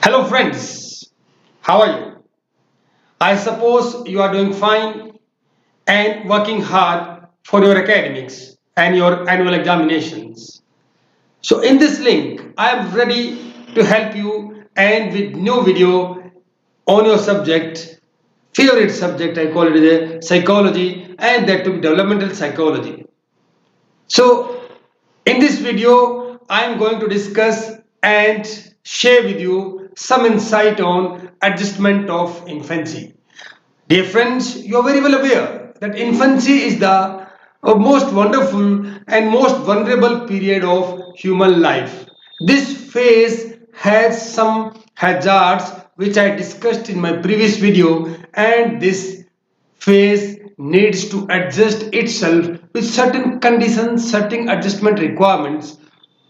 Hello friends, how are you? I suppose you are doing fine and working hard for your academics and your annual examinations. So in this link, I am ready to help you and with new video on your subject, favorite subject I call it a psychology and that to be developmental psychology. So, in this video, I am going to discuss and share with you some insight on adjustment of infancy. Dear friends, you are very well aware that infancy is the most wonderful and most vulnerable period of human life. This phase has some hazards which I discussed in my previous video, and this phase needs to adjust itself with certain conditions, certain adjustment requirements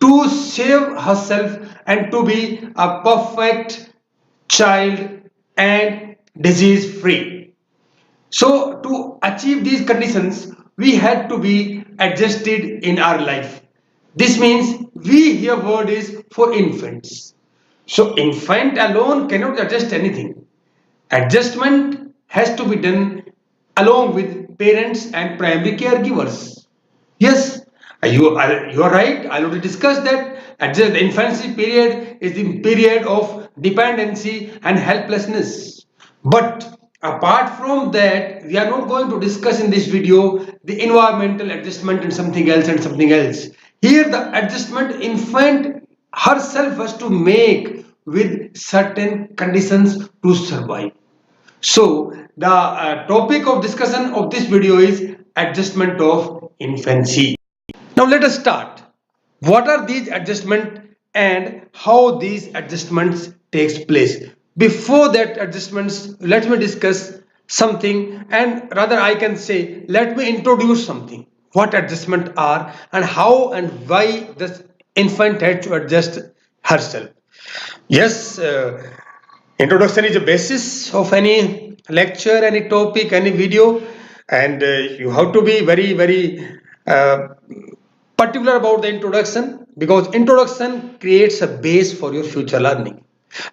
to save herself and to be a perfect child and disease free. So, to achieve these conditions, we had to be adjusted in our life. This means we here word is for infants. So, infant alone cannot adjust anything. Adjustment has to be done along with parents and primary caregivers. Yes, you are right. I already discussed that. The infancy period is the period of dependency and helplessness. But apart from that, we are not going to discuss in this video the environmental adjustment and something else and something else. Here, the adjustment infant herself has to make with certain conditions to survive. So, the topic of discussion of this video is adjustment of infancy. Now, let us start. What are these adjustments and how these adjustments takes place? Before that adjustments, let me discuss something, and rather I can say, let me introduce something. What adjustment are and how and why this infant had to adjust herself. Yes, introduction is a basis of any lecture, any topic, any video, and you have to be very uh, particular about the introduction because introduction creates a base for your future learning.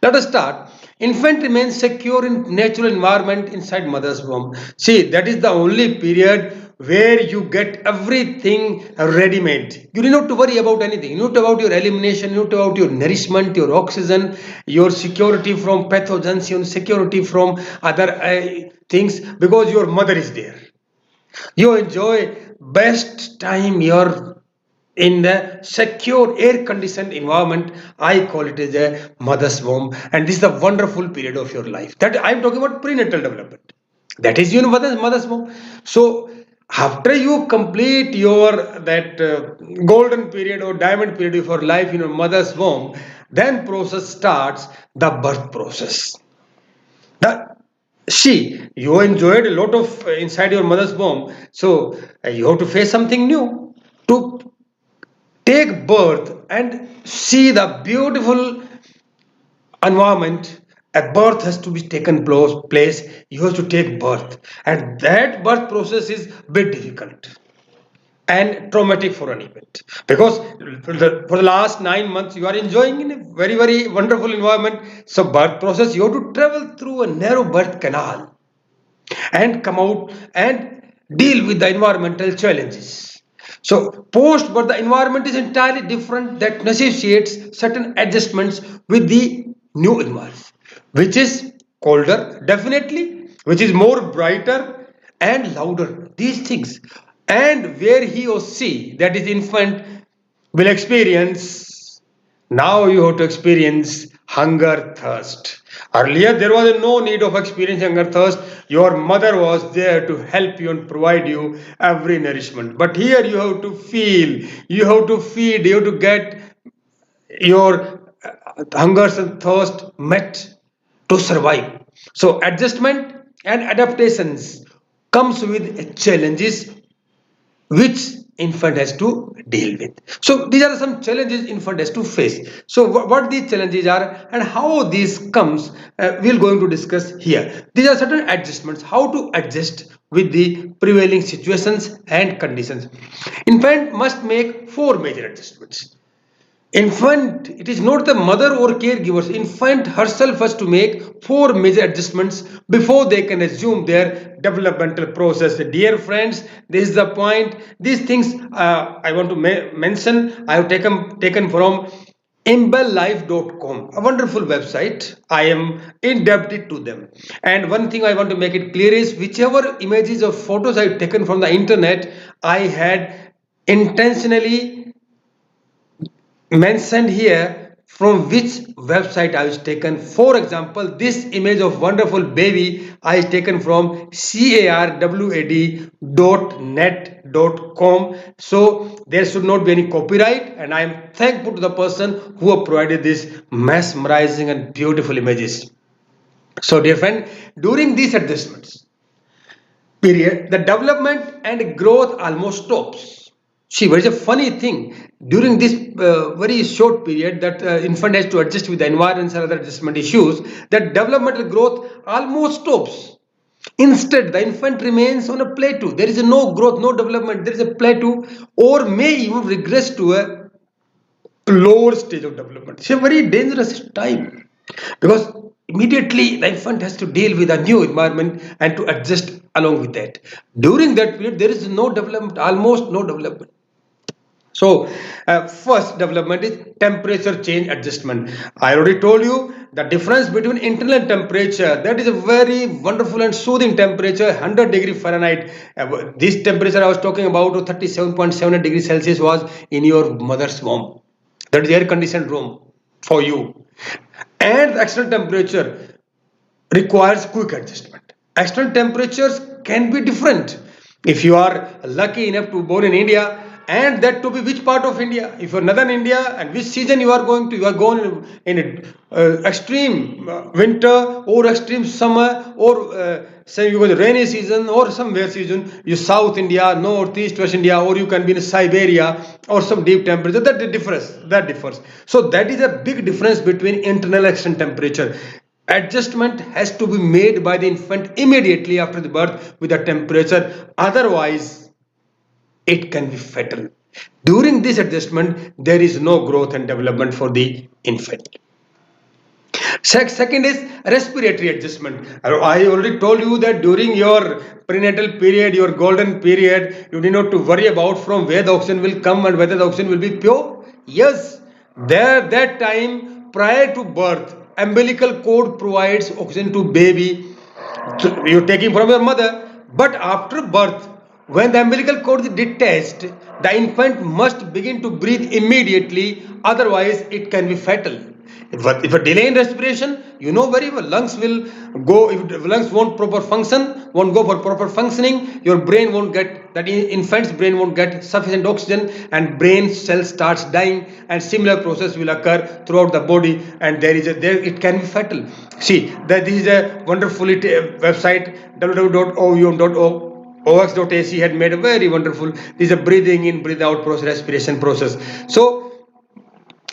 Let us start. Infant remains secure in natural environment inside mother's womb. See, that is the only period where you get everything ready made. You need not to worry about anything. You need to about your elimination, you need to about your nourishment, your oxygen, your security from pathogens, your security from other things because your mother is there. You enjoy best time your in the secure air conditioned environment. I call it as a mother's womb, and this is the wonderful period of your life that I'm talking about prenatal development. That is mother's womb. So after you complete your that golden period or diamond period of your life in your mother's womb, then process starts the birth process. Now, see, you enjoyed a lot of inside your mother's womb, so you have to face something new to take birth and see the beautiful environment. A birth has to be taken place. You have to take birth, and that birth process is a bit difficult and traumatic for an event because for the last 9 months you are enjoying in a very wonderful environment. So birth process you have to travel through a narrow birth canal and come out and deal with the environmental challenges. So post but the environment is entirely different that necessitates certain adjustments with the new environment, which is colder definitely, which is more brighter and louder. These things and where he or she that is infant will experience now you have to experience hunger, thirst. Earlier, there was no need of experiencing hunger, thirst. Your mother was there to help you and provide you every nourishment. But here, you have to feel, you have to feed, you have to get your hungers and thirst met to survive. So, adjustment and adaptations comes with challenges which infant has to deal with. So these are some challenges infant has to face. So what these challenges are and how these comes, we're going to discuss here. These are certain adjustments, how to adjust with the prevailing situations and conditions. Infant must make four major adjustments. Infant, it is not the mother or caregivers. Infant herself has to make four major adjustments before they can assume their developmental process. Dear friends, this is the point. These things I want to mention. I have taken from imbellife.com, a wonderful website. I am indebted to them. And one thing I want to make it clear is whichever images or photos I've taken from the internet, I had intentionally mentioned here from which website I was taken. For example, this image of wonderful baby I is taken from carwad.net.com. So there should not be any copyright, and I am thankful to the person who have provided these mesmerizing and beautiful images. So dear friend, during these adjustments period, the development and growth almost stops. See, what is a funny thing? During this very short period that infant has to adjust with the environment and other adjustment issues, that developmental growth almost stops. Instead, the infant remains on a plateau. There is no growth, no development. There is a plateau, or may even regress to a lower stage of development. It's a very dangerous time because immediately the infant has to deal with a new environment and to adjust along with that. During that period, there is no development, almost no development. So, first development is temperature change adjustment. I already told you the difference between internal temperature, that is a very wonderful and soothing temperature, 100 degree Fahrenheit. This temperature I was talking about, 37.7 degrees Celsius, was in your mother's womb. That is air conditioned room for you. And the external temperature requires quick adjustment. External temperatures can be different. If you are lucky enough to born in India, and that to be which part of India, if you're northern India, and which season you are going to, you are going in extreme winter or extreme summer, or say you go to rainy season or somewhere season, you South India, North, East, West India, or you can be in Siberia or some deep temperature, that differs. So that is a big difference between internal and external temperature. Adjustment has to be made by the infant immediately after the birth with the temperature, otherwise it can be fatal. During this adjustment, there is no growth and development for the infant. Second is respiratory adjustment. I already told you that during your prenatal period, your golden period, you need not to worry about from where the oxygen will come and whether the oxygen will be pure. Yes, there that time prior to birth, umbilical cord provides oxygen to baby. You're taking from your mother, but after birth, when the umbilical cord is detached, the infant must begin to breathe immediately, otherwise, it can be fatal. If a delay in respiration, you know very well, lungs will go, if lungs won't proper function, won't go for proper functioning, your brain won't get, that infant's brain won't get sufficient oxygen, and brain cell starts dying, and similar process will occur throughout the body, and there it can be fatal. See, that this is a wonderful website, www.oum.ox.ac had made a very wonderful, this is a breathing in, breathe out process, respiration process. So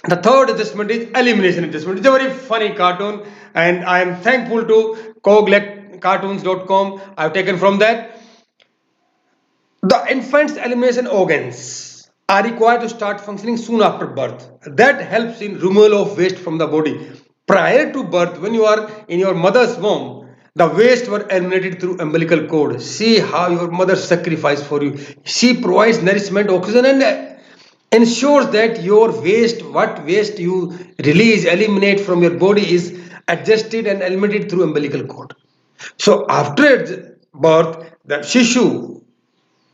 the third adjustment is elimination adjustment. It's a very funny cartoon, and I am thankful to coglectcartoons.com. I've taken from that. The infant's elimination organs are required to start functioning soon after birth. That helps in removal of waste from the body. Prior to birth, when you are in your mother's womb, the waste were eliminated through umbilical cord. See how your mother sacrificed for you. She provides nourishment, oxygen, and ensures that your waste, what waste you release, eliminate from your body, is adjusted and eliminated through umbilical cord. So after birth, the shishu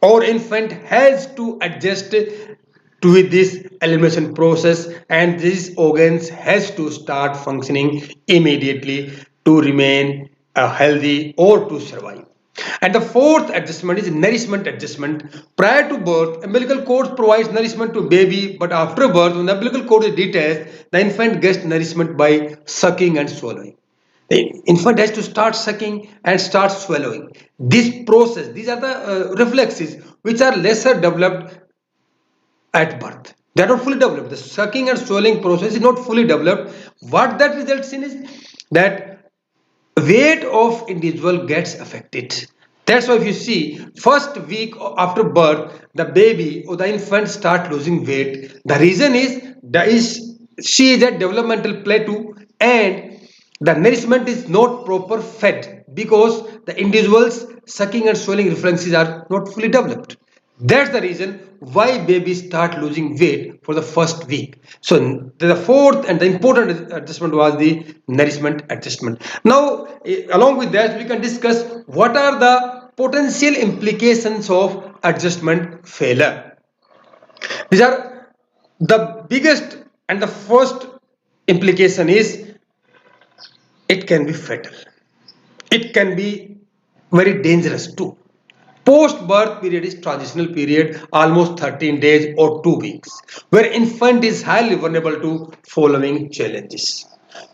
or infant has to adjust to with this elimination process, and these organs has to start functioning immediately to remain healthy or to survive. And the fourth adjustment is nourishment adjustment. Prior to birth, umbilical cord provides nourishment to baby, but after birth, when the umbilical cord is detached, the infant gets nourishment by sucking and swallowing. The infant has to start sucking and start swallowing. This process, these are the reflexes which are lesser developed at birth. They are not fully developed. The sucking and swallowing process is not fully developed. What that results in is that weight of individual gets affected. That's why if you see first week after birth, the baby or the infant start losing weight. The reason is she is a developmental plateau, and the nourishment is not proper fed because the individual's sucking and swallowing reflexes are not fully developed. That's the reason why babies start losing weight for the first week. So the fourth and the important adjustment was the nourishment adjustment. Now, along with that, we can discuss what are the potential implications of adjustment failure. These are the biggest, and the first implication is it can be fatal. It can be very dangerous too. Post birth period is transitional period, almost 13 days or 2 weeks, where infant is highly vulnerable to following challenges.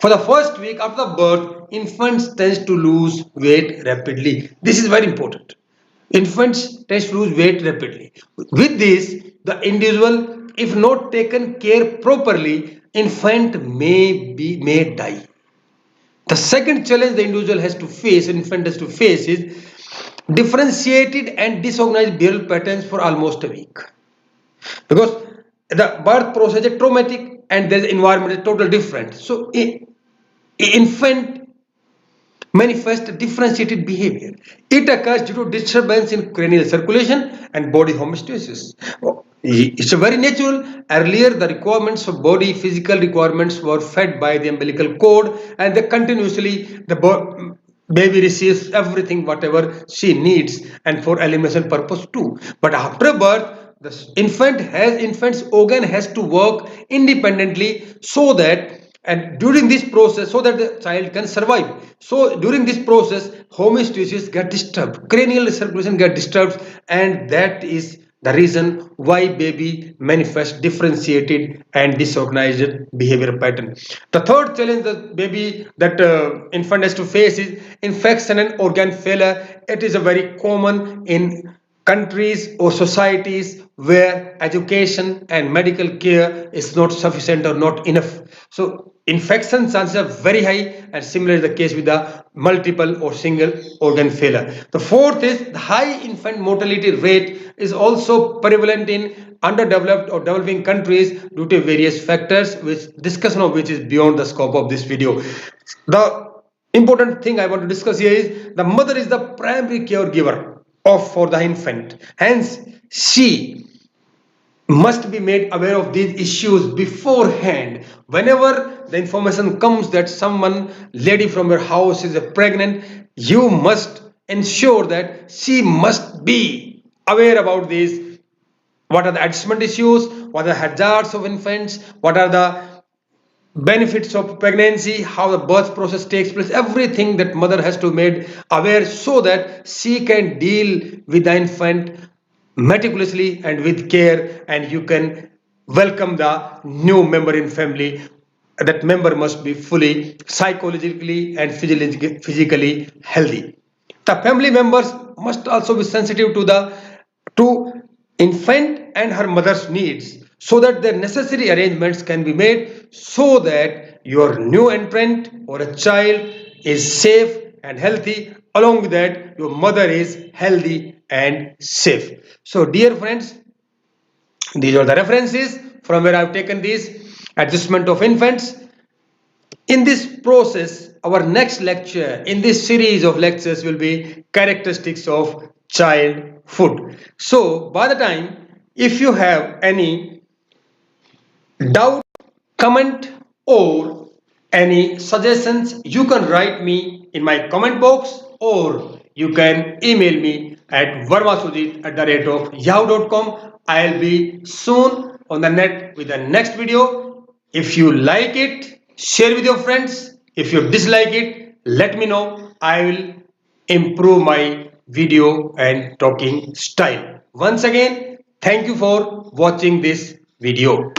For the first week after birth, infants tends to lose weight rapidly. This is very important. Infants tend to lose weight rapidly. With this, the individual, if not taken care properly, infant may die. The second challenge the individual has to face, infant has to face, is differentiated and disorganized behavioral patterns for almost a week. Because the birth process is traumatic and the environment is totally different. So, infant manifest differentiated behavior. It occurs due to disturbance in cranial circulation and body homeostasis. It's a very natural. Earlier, the requirements of body, physical requirements were fed by the umbilical cord, and they continuously the baby receives everything whatever she needs, and for elimination purpose too. But after birth, the infant's organ has to work independently, so that, and during this process, so that the child can survive. So during this process, homeostasis get disturbed, cranial circulation get disturbed, and that is the reason why baby manifests differentiated and disorganized behavior pattern. The third challenge that infant has to face is infection and organ failure. It is a very common in countries or societies where education and medical care is not sufficient or not enough. So infection chances are very high, and similar is the case with the multiple or single organ failure. The fourth is the high infant mortality rate is also prevalent in underdeveloped or developing countries due to various factors, which discussion of which is beyond the scope of this video. The important thing I want to discuss here is the mother is the primary caregiver of for the infant. Hence, she must be made aware of these issues beforehand. Whenever the information comes that someone lady from your house is pregnant, you must ensure that she must be aware about these. What are the adjustment issues? What are the hazards of infants? What are the benefits of pregnancy, how the birth process takes place, everything that mother has to made aware, so that she can deal with the infant meticulously and with care, and you can welcome the new member in family. That member must be fully psychologically and physically healthy. The family members must also be sensitive to infant and her mother's needs, so that the necessary arrangements can be made, so that your new entrant or a child is safe and healthy. Along with that, your mother is healthy and safe. So dear friends, these are the references from where I've taken this adjustment of infants. In this process, our next lecture in this series of lectures will be characteristics of childhood. So by the time, if you have any doubt, comment, or any suggestions, you can write me in my comment box, or you can email me at vermasujit@yahoo.com. I'll be soon on the net with the next video. If you like it, share with your friends. If you dislike it, let me know. I will improve my video and talking style. Once again, thank you for watching this video.